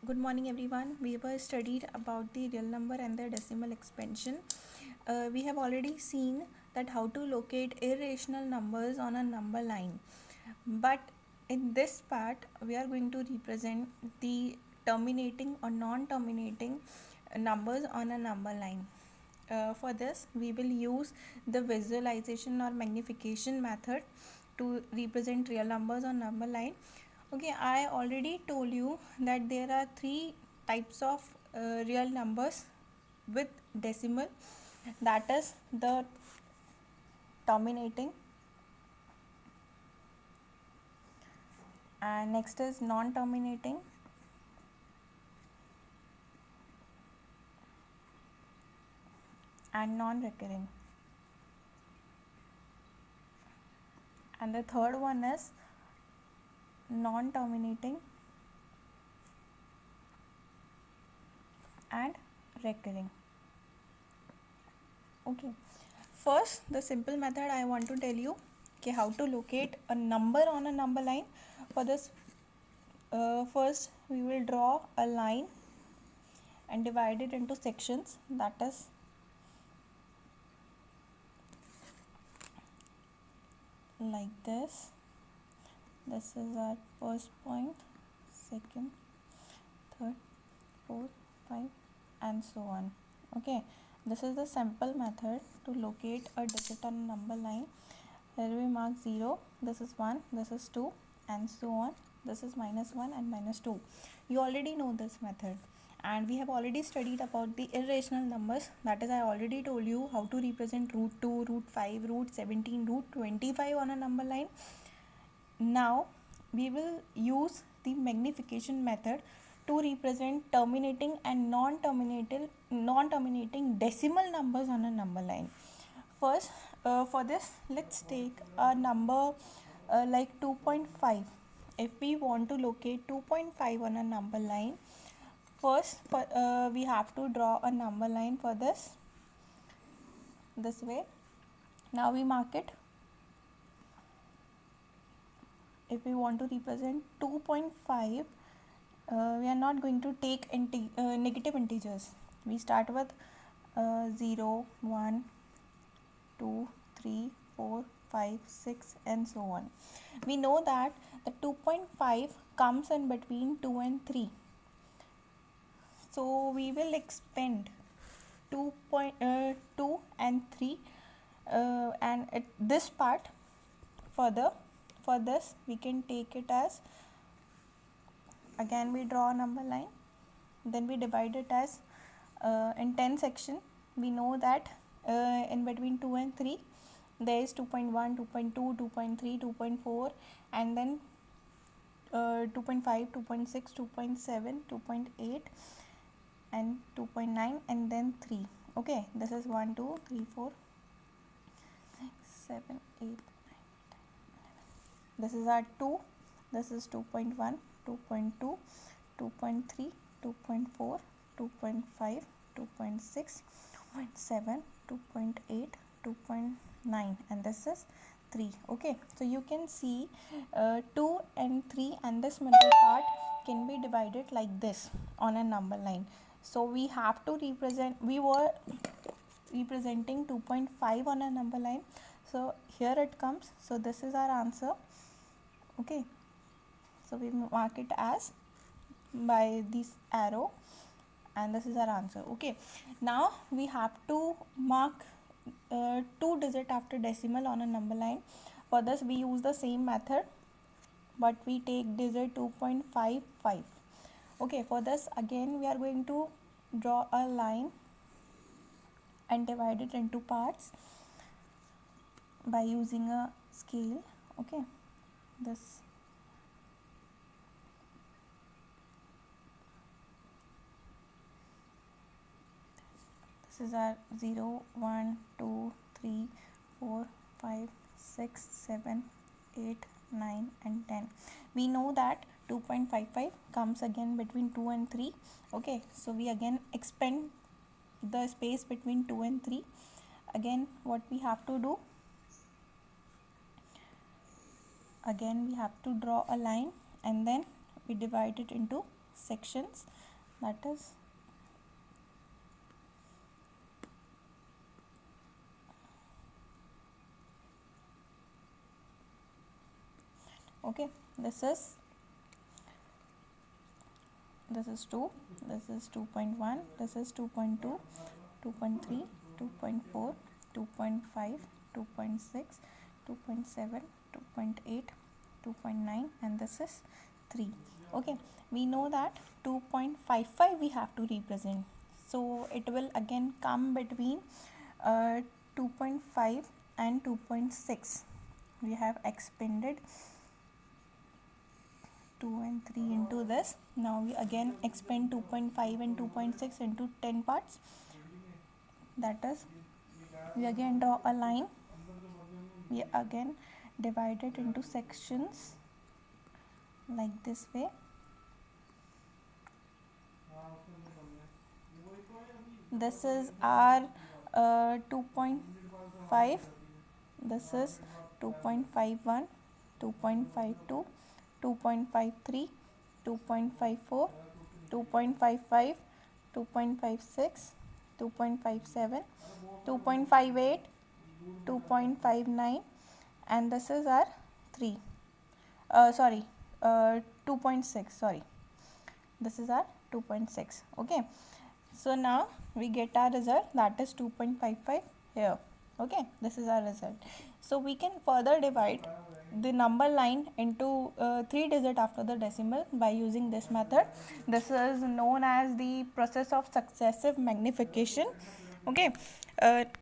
Good morning, everyone. We were studied about the real number and their decimal expansion. We have already seen that how to locate irrational numbers on a number line. But in this part, we are going to represent the terminating or non-terminating numbers on a number line. For this, we will use the visualization or magnification method to represent real numbers on number line. Okay, I already told you that there are three types of real numbers with decimal, that is the terminating, and next is non-terminating, and non-recurring, and the third one is non-terminating and recurring. Okay, first the simple method I want to tell you how to locate a number on a number line. For this, first we will draw a line and divide it into sections, that is like this. This is our first point, second, third, fourth, fifth, and so on. Okay, this is the simple method to locate a digit on a number line. Here we mark 0, this is 1, this is 2, and so on. This is -1 and -2. You already know this method, and we have already studied about the irrational numbers. That is, I already told you how to represent root 2, root 5, root 17, root 25 on a number line. Now we will use the magnification method to represent terminating and non-terminating decimal numbers on a number line. First, for this, let's take a number like 2.5. If we want to locate 2.5 on a number line, first we have to draw a number line for this way. Now we mark it. If we want to represent 2.5, we are not going to take negative integers. We start with 0, 1, 2, 3, 4, 5, 6, and so on. We know that the 2.5 comes in between 2 and 3. So we will expand 2 and 3 and this part further. For this, we can take it as, again we draw a number line, then we divide it as in 10 section. We know that in between 2 and 3 there is 2.1, 2.2, 2.3, 2.4, and then 2.5, 2.6, 2.7, 2.8, and 2.9, and then 3. Okay, this is 1, 2, 3, 4, 6, 7, 8, 9, 10, 11. This is our 2. This is 2.1, 2.2, 2.3, 2.4, 2.5, 2.6, 2.7, 2.8, 2.9, and this is 3. Okay, so you can see 2 and 3 and this middle part can be divided like this on a number line. So we have to we were representing 2.5 on a number line. So here it comes. So this is our answer. Okay, so we mark it as by this arrow, and this is our answer. Okay, now we have to mark 2 digit after decimal on a number line. For this we use the same method, but we take digit 2.55. Okay, for this again we are going to draw a line and divide it into parts by using a scale. Okay, this is our 0, 1, 2, 3, 4, 5, 6, 7, 8, 9, and 10. We know that 2.55 comes again between 2 and 3. Okay, so we again expand the space between 2 and 3. Again, what we have to do? Again, we have to draw a line and then we divide it into sections, that is okay. This is 2, this is 2.1, this is 2.2, 2.3, 2.4, 2.5, 2.6, 2.7, 2.8, 2.9, and this is 3. Okay, we know that 2.55 we have to represent, so it will again come between 2.5 and 2.6. we have expanded 2 and 3 into this. Now we again expand 2.5 and 2.6 into 10 parts. That is, we again draw a line, we again divide it into sections like this way. This is our 2.5, this is 2.51, 2.52, 2.53, 2.54, 2.55, 2.56, 2.57, 2.58, 2.59, and this is our 3. 2.6. Sorry, this is our 2.6. Okay, so now we get our result, that is 2.55 here. Okay, this is our result. So we can further divide the number line into 3 digit after the decimal by using this method. This is known as the process of successive magnification. Okay,